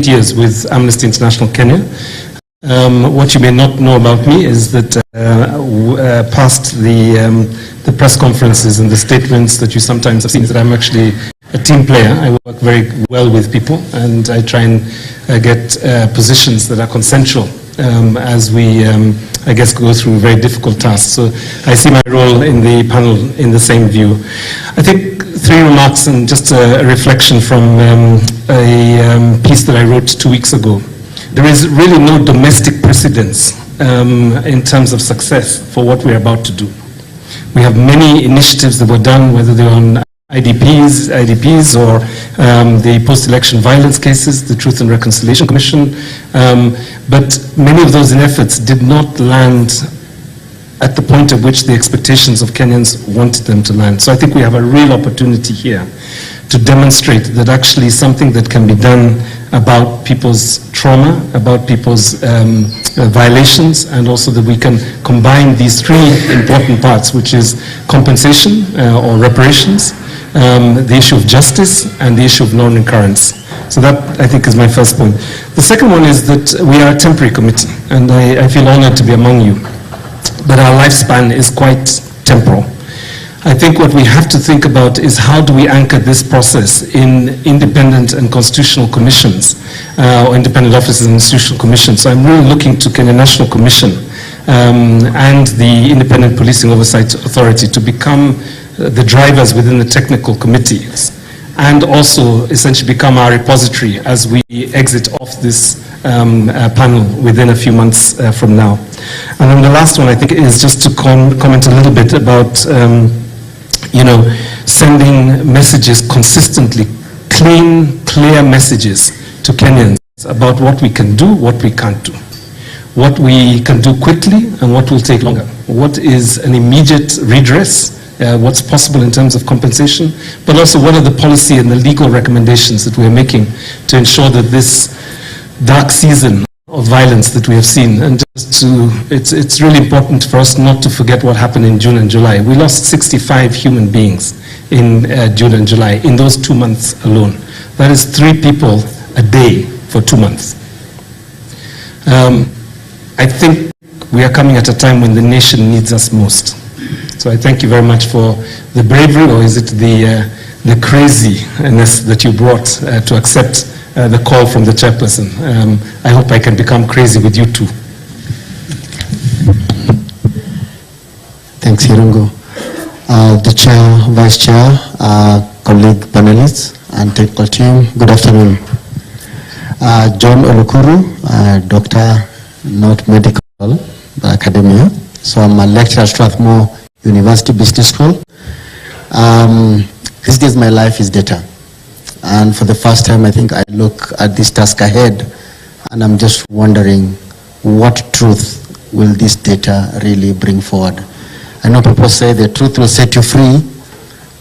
years with Amnesty International Kenya. What you may not know about me is that past the press conferences and the statements that you sometimes have seen, is that I'm actually a team player. I work very well with people, and I try and get positions that are consensual as we, I guess, go through very difficult tasks. So I see my role in the panel in the same view. I think 3 remarks and just a reflection from a piece that I wrote 2 weeks ago. There is really no domestic precedence in terms of success for what we're about to do. We have many initiatives that were done, whether they're on IDPs or the post-election violence cases, the Truth and Reconciliation Commission, but many of those efforts did not land at the point at which the expectations of Kenyans wanted them to land. So I think we have a real opportunity here to demonstrate that actually something that can be done about people's trauma, about people's violations, and also that we can combine these 3 important parts, which is compensation or reparations, the issue of justice, and the issue of non-recurrence. So that, I think, is my first point. The second one is that we are a temporary committee, and I feel honored to be among you. But our lifespan is quite temporal. I think what we have to think about is how do we anchor this process in independent and constitutional commissions, or independent offices and institutional commissions. So I'm really looking to Kenya National Commission and the Independent Policing Oversight Authority to become the drivers within the technical committees, and also essentially become our repository as we exit off this panel within a few months from now. And then the last one, I think, is just to comment a little bit about sending messages consistently, clean, clear messages to Kenyans about what we can do, what we can't do, what we can do quickly and what will take longer, what is an immediate redress, what's possible in terms of compensation, but also what are the policy and the legal recommendations that we're making to ensure that this dark season of violence that we have seen, and just to, it's really important for us not to forget what happened in June and July. We lost 65 human beings in June and July in those 2 months alone. That is 3 people a day for 2 months. I think we are coming at a time when the nation needs us most. So I thank you very much for the bravery, or is it the craziness that you brought to accept the call from the chairperson. I hope I can become crazy with you too. Thanks, Irungu. The chair, vice chair, colleague panelists, and technical team, good afternoon. John Olukuru, doctor, not medical, but academia. So I'm a lecturer at Strathmore University Business School. These days my life is data. And for the first time, I think I look at this task ahead, and I'm just wondering what truth will this data really bring forward. I know people say the truth will set you free,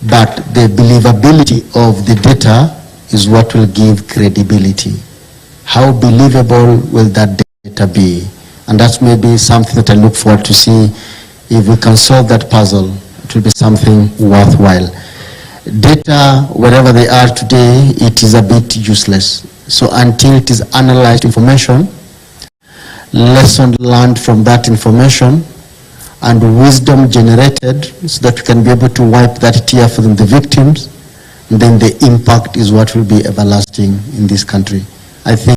but the believability of the data is what will give credibility. How believable will that data be? And that's maybe something that I look forward to see. If we can solve that puzzle, it will be something worthwhile. Data, wherever they are today, it is a bit useless. So until it is analyzed information, lesson learned from that information, and wisdom generated so that we can be able to wipe that tear from the victims, then the impact is what will be everlasting in this country. I think